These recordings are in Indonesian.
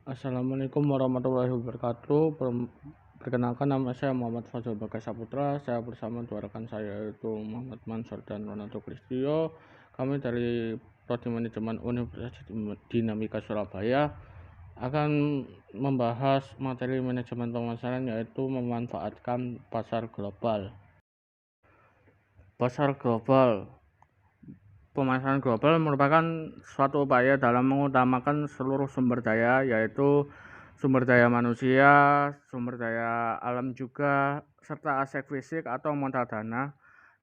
Assalamualaikum warahmatullahi wabarakatuh. Perkenalkan, nama saya Muhammad Fazal Bagas Saputra. Saya bersama dua rekan saya, yaitu Muhammad Mansur dan Ronaldo Kristio. Kami dari Prodi Manajemen Universitas Dinamika Surabaya akan membahas materi manajemen pemasaran, yaitu memanfaatkan pasar global. Pasar global. Pemasaran global merupakan suatu upaya dalam mengutamakan seluruh sumber daya, yaitu sumber daya manusia, sumber daya alam juga, serta aset fisik atau modal dana,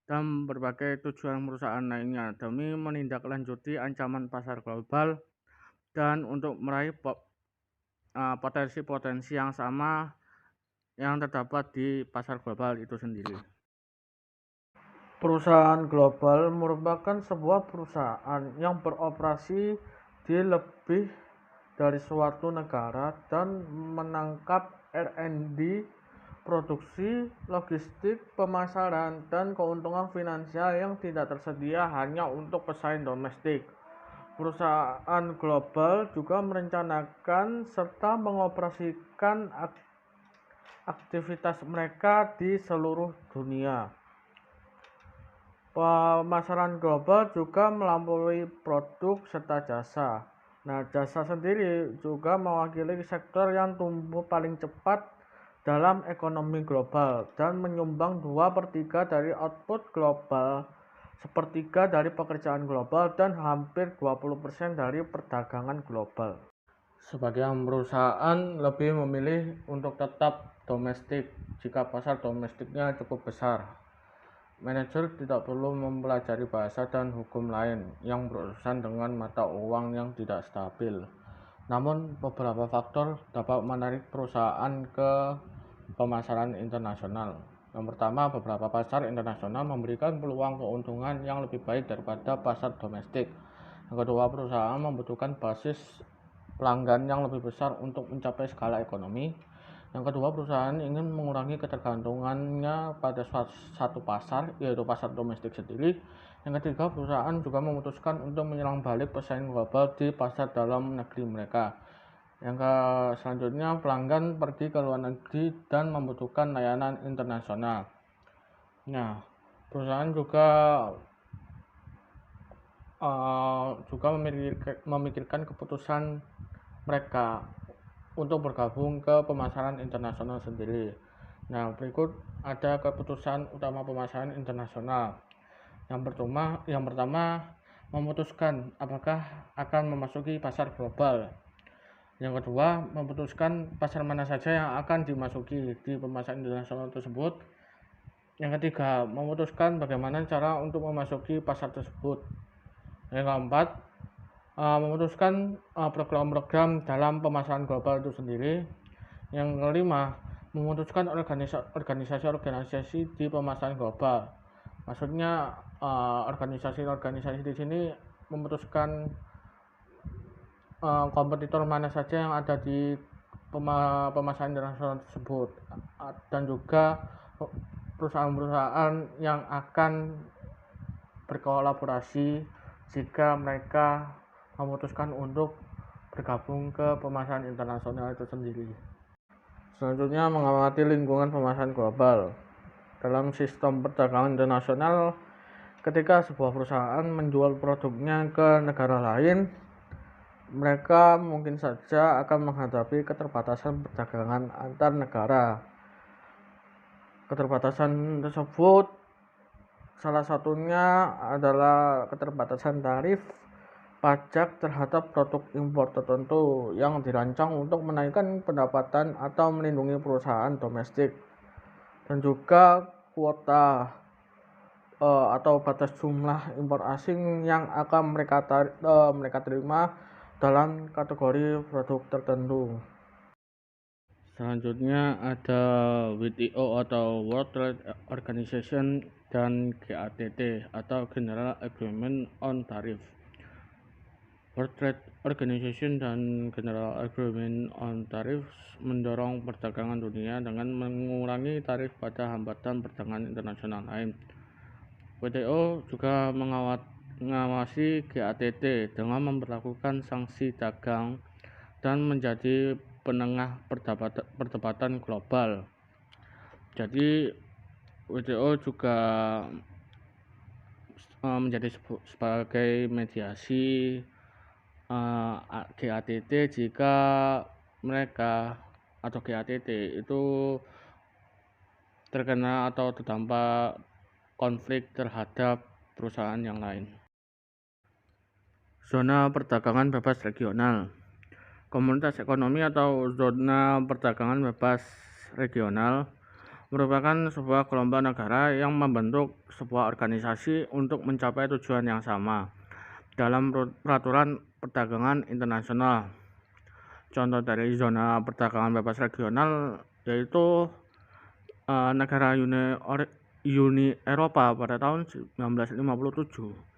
dan berbagai tujuan perusahaan lainnya demi menindaklanjuti ancaman pasar global dan untuk meraih potensi-potensi yang sama yang terdapat di pasar global itu sendiri. Perusahaan global merupakan sebuah perusahaan yang beroperasi di lebih dari suatu negara dan menangkap R&D, produksi, logistik, pemasaran, dan keuntungan finansial yang tidak tersedia hanya untuk pesaing domestik. Perusahaan global juga merencanakan serta mengoperasikan aktivitas mereka di seluruh dunia. Pemasaran global juga melampaui produk serta jasa. Nah, jasa sendiri juga mewakili sektor yang tumbuh paling cepat dalam ekonomi global dan menyumbang 2/3 dari output global, 1/3 dari pekerjaan global, dan hampir 20% dari perdagangan global. Sebagian perusahaan lebih memilih untuk tetap domestik jika pasar domestiknya cukup besar. Manajer tidak perlu mempelajari bahasa dan hukum lain yang berurusan dengan mata uang yang tidak stabil. Namun, beberapa faktor dapat menarik perusahaan ke pemasaran internasional. Yang pertama, beberapa pasar internasional memberikan peluang keuntungan yang lebih baik daripada pasar domestik. Yang kedua, perusahaan membutuhkan basis pelanggan yang lebih besar untuk mencapai skala ekonomi. Yang kedua, perusahaan ingin mengurangi ketergantungannya pada satu pasar, yaitu pasar domestik sendiri. Yang ketiga, perusahaan juga memutuskan untuk menyerang balik pesaing global di pasar dalam negeri mereka. Yang selanjutnya, pelanggan pergi ke luar negeri dan membutuhkan layanan internasional. Nah, perusahaan juga memikirkan keputusan mereka untuk bergabung ke pemasaran internasional sendiri. Nah, berikut ada keputusan utama pemasaran internasional. Yang pertama, memutuskan apakah akan memasuki pasar global. Yang kedua, memutuskan pasar mana saja yang akan dimasuki di pemasaran internasional tersebut. Yang ketiga, memutuskan bagaimana cara untuk memasuki pasar tersebut. Yang keempat, memutuskan program-program dalam pemasaran global itu sendiri. Yang kelima, memutuskan organisasi-organisasi di pemasaran global. Maksudnya organisasi-organisasi di sini memutuskan kompetitor mana saja yang ada di pemasaran internasional tersebut, dan juga perusahaan-perusahaan yang akan berkolaborasi jika mereka memutuskan untuk bergabung ke pemasaran internasional itu sendiri. Selanjutnya, mengamati lingkungan pemasaran global. Dalam sistem perdagangan internasional, ketika sebuah perusahaan menjual produknya ke negara lain, mereka mungkin saja akan menghadapi keterbatasan perdagangan antar negara. Keterbatasan tersebut salah satunya adalah keterbatasan tarif pajak terhadap produk impor tertentu yang dirancang untuk menaikkan pendapatan atau melindungi perusahaan domestik, dan juga kuota atau batas jumlah impor asing yang akan mereka terima dalam kategori produk tertentu. Selanjutnya ada WTO atau World Trade Organization dan GATT atau General Agreement on Tariff. World Trade Organization dan General Agreement on Tariff mendorong perdagangan dunia dengan mengurangi tarif pada hambatan perdagangan internasional lain. WTO juga mengawasi GATT dengan memperlakukan sanksi dagang dan menjadi penengah perdebatan global. Jadi WTO juga menjadi sebagai mediasi GATT jika mereka atau GATT itu terkena atau terdampak konflik terhadap perusahaan yang lain. Zona perdagangan bebas regional. Komunitas ekonomi atau zona perdagangan bebas regional merupakan sebuah kelompok negara yang membentuk sebuah organisasi untuk mencapai tujuan yang sama dalam peraturan perdagangan internasional. Contoh dari zona perdagangan bebas regional yaitu negara Uni Eropa pada tahun 1957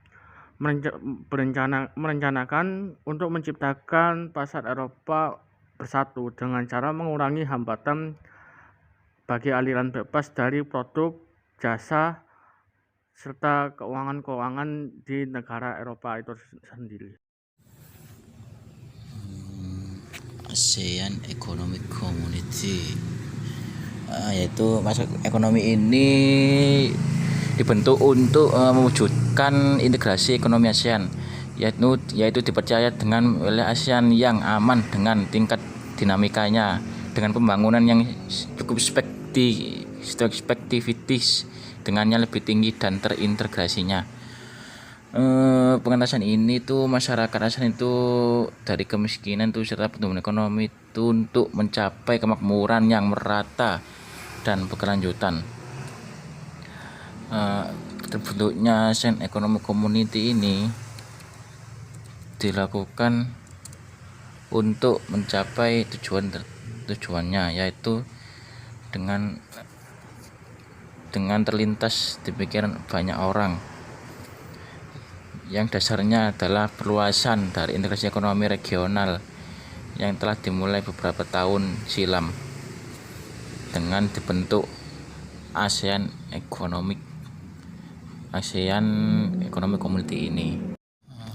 merencanakan untuk menciptakan pasar Eropa bersatu dengan cara mengurangi hambatan bagi aliran bebas dari produk, jasa, serta keuangan di negara Eropa itu sendiri. ASEAN Economic Community, yaitu masuk ekonomi ini dibentuk untuk mewujudkan integrasi ekonomi ASEAN, yaitu dipercaya dengan wilayah ASEAN yang aman dengan tingkat dinamikanya, dengan pembangunan yang cukup spektivitis dengannya lebih tinggi dan terintegrasinya. Pengentasan ini tuh masyarakat ASEAN itu dari kemiskinan tuh serta pertumbuhan ekonomi itu untuk mencapai kemakmuran yang merata dan berkelanjutan. Terbentuknya ASEAN Economic Community ini dilakukan untuk mencapai tujuannya, yaitu dengan terlintas di pikiran banyak orang, yang dasarnya adalah perluasan dari integrasi ekonomi regional yang telah dimulai beberapa tahun silam dengan dibentuk ASEAN Economic Community ini.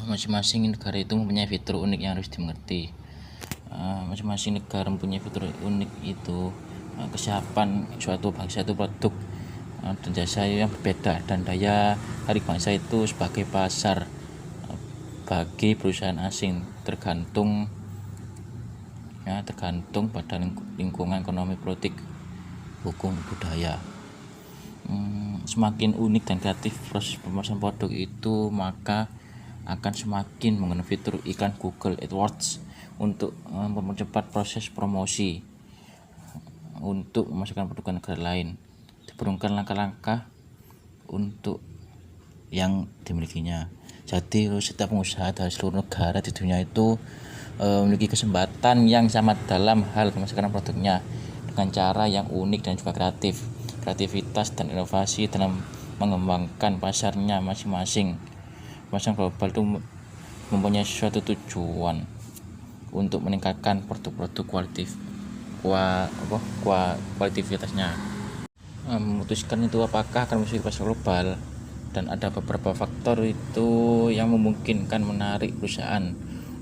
Masing-masing negara itu mempunyai fitur unik yang harus dimengerti. Masing-masing negara mempunyai fitur unik itu kesiapan suatu bangsa itu produk dan jasa yang berbeda, dan daya tarik bangsa itu sebagai pasar bagi perusahaan asing tergantung pada lingkungan ekonomi, politik, hukum, budaya. Semakin unik dan kreatif proses pemasaran produk itu, maka akan semakin menggunakan fitur iklan Google AdWords untuk mempercepat proses promosi untuk memasarkan produk negara lain. Diperlukan langkah-langkah untuk yang dimilikinya. Jadi setiap pengusaha dari seluruh negara di dunia itu memiliki kesempatan yang sama dalam hal pemasaran produknya dengan cara yang unik dan juga kreatif. Kreativitas dan inovasi dalam mengembangkan pasarnya masing-masing. Pasar global itu mempunyai suatu tujuan untuk meningkatkan produk-produk kualitivitasnya. Memutuskan itu apakah akan masuk pasar global, dan ada beberapa faktor itu yang memungkinkan menarik perusahaan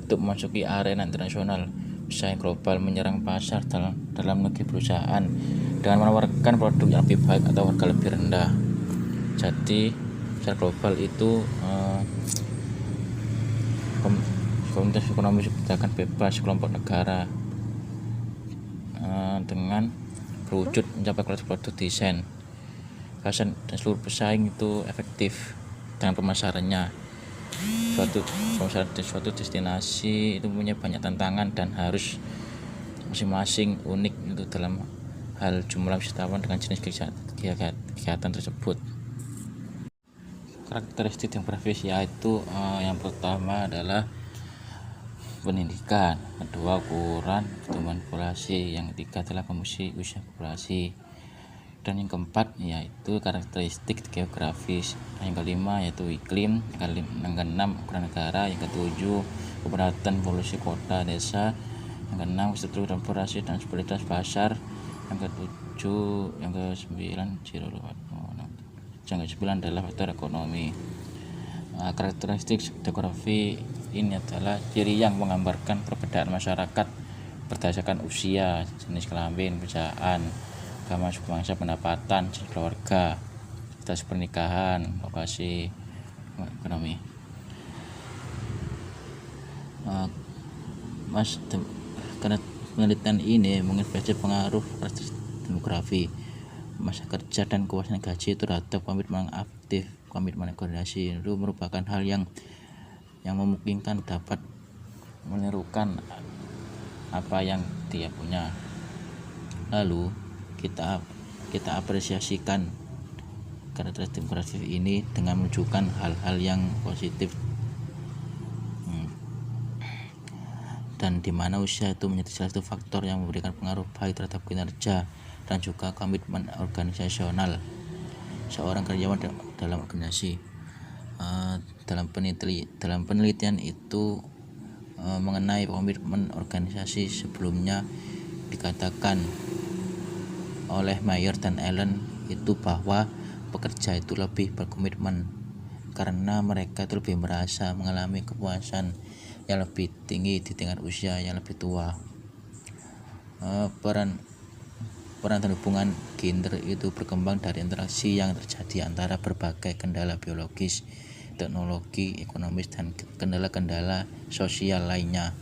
untuk memasuki arena internasional. Pesaing global menyerang pasar dalam negeri perusahaan dengan menawarkan produk yang lebih baik atau harga lebih rendah. Jadi pasar global itu komunitas ekonomi perdagangan bebas kelompok negara dengan berwujud mencapai kualitas produk desain, dan seluruh pesaing itu efektif dengan pemasarannya. Suatu destinasi itu punya banyak tantangan dan harus masing-masing unik itu dalam hal jumlah wisatawan dengan jenis kegiatan tersebut. Karakteristik demografis yaitu yang pertama adalah pendidikan, kedua ukuran pertumbuhan populasi, yang ketiga adalah komposisi usia populasi, dan yang keempat yaitu karakteristik geografis, yang kelima yaitu iklim, yang keenam ukuran negara, yang ketujuh kepadatan populasi kota desa, yang keenam struktur dan populasi dan stabilitas pasar, yang ke-9 adalah faktor ekonomi. Karakteristik demografi ini adalah ciri yang menggambarkan perbedaan masyarakat berdasarkan usia, jenis kelamin, pekerjaan, agama, suku bangsa, pendapatan, jenis keluarga, status pernikahan, lokasi, ekonomi. Karena penelitian ini menginvestigasi pengaruh demografi, masa kerja, dan kepuasan gaji terhadap komitmen aktif. Komitmen koordinasi itu merupakan hal yang memungkinkan dapat menirukan apa yang dia punya. Lalu kita apresiasikan karakteristik demografi ini dengan menunjukkan hal-hal yang positif, dan di mana usia itu menjadi salah satu faktor yang memberikan pengaruh baik terhadap kinerja dan juga komitmen organisasional seorang karyawan dalam organisasi. Dalam penelitian itu mengenai komitmen organisasi, sebelumnya dikatakan oleh Mayer dan Allen itu bahwa pekerja itu lebih berkomitmen karena mereka itu lebih merasa mengalami kepuasan yang lebih tinggi di tingkat usia yang lebih tua. Peran dan hubungan gender itu berkembang dari interaksi yang terjadi antara berbagai kendala biologis, teknologi, ekonomis, dan kendala-kendala sosial lainnya.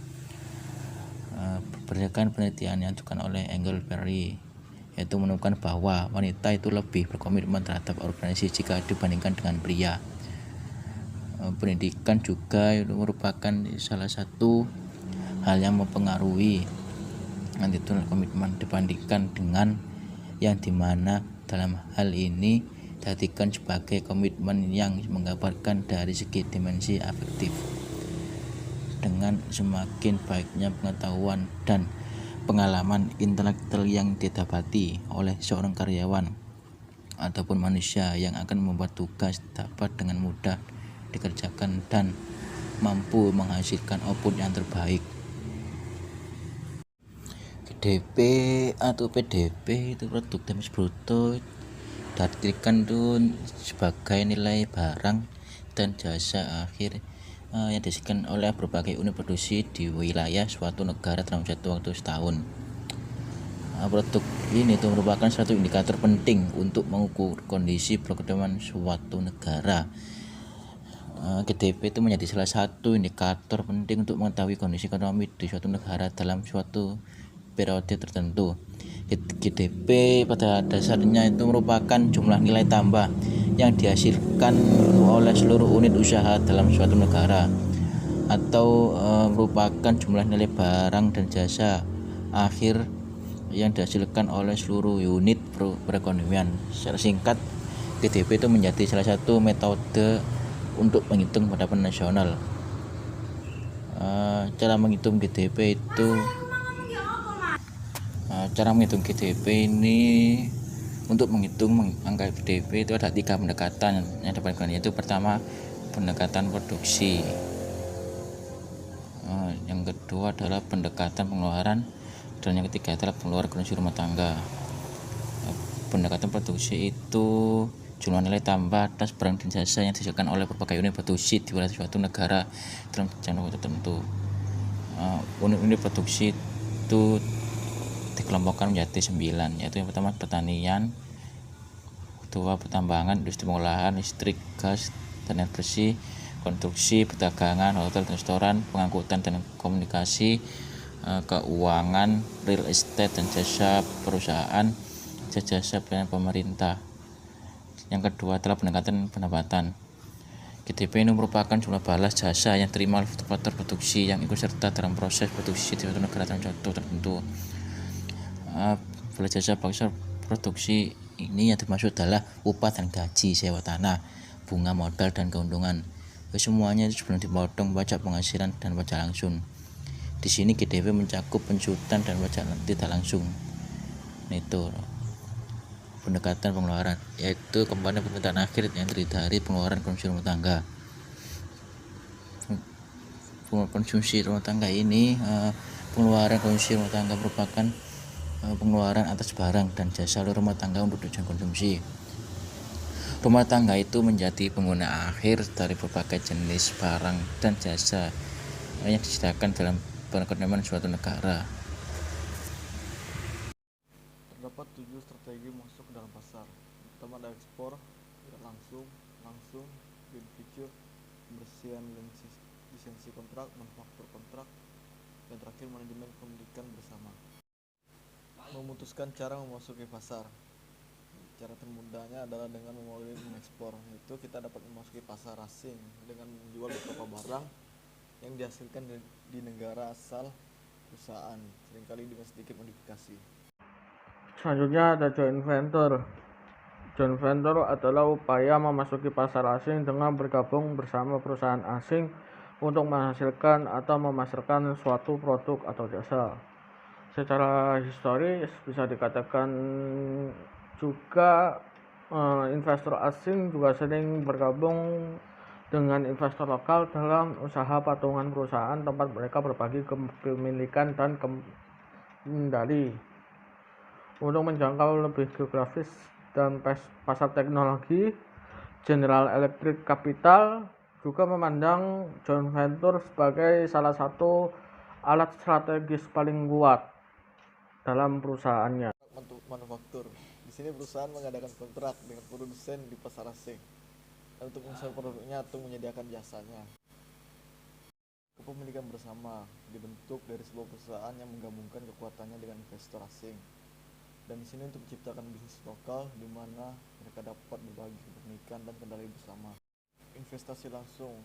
Berdasarkan penelitian yang dilakukan oleh Engel Perry, yaitu menemukan bahwa wanita itu lebih berkomitmen terhadap organisasi jika dibandingkan dengan pria. Pendidikan juga itu merupakan salah satu hal yang mempengaruhi attitudinal komitmen dibandingkan dengan yang dimana dalam hal ini dijadikan sebagai komitmen yang menggambarkan dari segi dimensi afektif. Dengan semakin baiknya pengetahuan dan pengalaman intelektual yang didapati oleh seorang karyawan ataupun manusia yang akan membuat tugas dapat dengan mudah dikerjakan dan mampu menghasilkan output yang terbaik. GDP atau PDB itu produk domestik bruto, diartikan itu sebagai nilai barang dan jasa akhir yang dihasilkan oleh berbagai unit produksi di wilayah suatu negara dalam satu waktu setahun. Produk ini itu merupakan satu indikator penting untuk mengukur kondisi perekonomian suatu negara. GDP itu menjadi salah satu indikator penting untuk mengetahui kondisi ekonomi di suatu negara dalam suatu periode tertentu. GDP pada dasarnya itu merupakan jumlah nilai tambah yang dihasilkan oleh seluruh unit usaha dalam suatu negara, atau merupakan jumlah nilai barang dan jasa akhir yang dihasilkan oleh seluruh unit perekonomian. Secara singkat, GDP itu menjadi salah satu metode untuk menghitung pendapatan nasional. Cara menghitung GDP ini untuk menghitung angka GDP itu ada 3 pendekatan yang dapat digunakan, yaitu pertama pendekatan produksi, yang kedua adalah pendekatan pengeluaran, dan yang ketiga adalah pengeluaran konsumsi rumah tangga. Pendekatan produksi itu jumlah nilai tambah atas barang dan jasa yang dihasilkan oleh berbagai unit produksi di wilayah suatu negara dalam jangka waktu tertentu. Unit-unit produksi itu dikelompokkan menjadi 9, yaitu yang pertama pertanian, kedua pertambangan, industri pengolahan, listrik, gas, dan air bersih, konstruksi, perdagangan, hotel dan restoran, pengangkutan dan komunikasi, keuangan, real estate, dan jasa perusahaan, jasa pelayanan pemerintah. Yang kedua adalah pendekatan pendapatan. GDP ini merupakan jumlah balas jasa yang diterima oleh faktor produksi yang ikut serta dalam proses produksi di suatu negara dalam suatu tertentu. Balas jasa faktor produksi ini yang dimaksud adalah upah dan gaji, sewa tanah, bunga modal, dan keuntungan. Semuanya itu sebelum dipotong pajak penghasilan dan pajak langsung. Di sini GDP mencakup penjutan dan pajak tidak langsung. Itu pendekatan pengeluaran, yaitu komponen pendapatan akhir yang terdiri dari pengeluaran konsumsi rumah tangga. Konsumsi rumah tangga ini, pengeluaran konsumsi rumah tangga merupakan pengeluaran atas barang dan jasa rumah tangga untuk tujuan konsumsi. Rumah tangga itu menjadi pengguna akhir dari berbagai jenis barang dan jasa yang disediakan dalam perekonomian suatu negara. Terdapat 7 strategi masuk ke dalam pasar. Pertama ada ekspor, tidak langsung, langsung, green future, pembersihan lisensi kontrak, manufaktur kontrak, dan terakhir manajemen pendidikan bersama. Memutuskan cara memasuki pasar. Cara termudahnya adalah dengan melalui mengekspor, yaitu kita dapat memasuki pasar asing dengan menjual beberapa barang yang dihasilkan di negara asal perusahaan, seringkali dengan sedikit modifikasi. Selanjutnya ada joint venture. Joint venture adalah upaya memasuki pasar asing dengan bergabung bersama perusahaan asing untuk menghasilkan atau memasarkan suatu produk atau jasa. Secara historis bisa dikatakan juga investor asing juga sering bergabung dengan investor lokal dalam usaha patungan perusahaan tempat mereka berbagi kepemilikan dan kendali. Untuk menjangkau lebih geografis dan pasar teknologi, General Electric Capital juga memandang joint venture sebagai salah satu alat strategis paling kuat dalam perusahaannya. Manufaktur. Di sini perusahaan mengadakan kontrak dengan produsen di pasar asing untuk menjual produknya atau menyediakan jasanya. Kepemilikan bersama dibentuk dari sebuah perusahaan yang menggabungkan kekuatannya dengan investor asing. Dan di sini untuk menciptakan bisnis lokal di mana mereka dapat berbagi kepemilikan dan kendali bersama. Investasi langsung.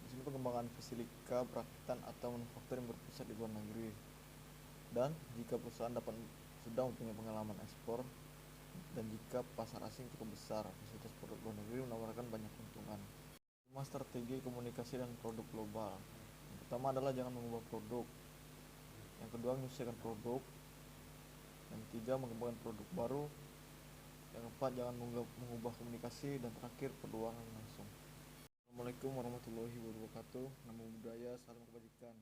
Di sini pengembangan fasilika, perakitan atau manufaktur yang berpusat di luar negeri. Dan jika perusahaan sudah mempunyai pengalaman ekspor dan jika pasar asing cukup besar, fasilitas produk luar negeri menawarkan banyak keuntungan. 5 strategi komunikasi dan produk global. Yang pertama adalah jangan mengubah produk. Yang kedua, menyesuaikan produk. Yang ketiga, mengembangkan produk baru. Yang keempat, jangan mengubah komunikasi. Dan terakhir, peluang langsung. Assalamualaikum warahmatullahi wabarakatuh. Namo Buddhaya, salam kebajikan.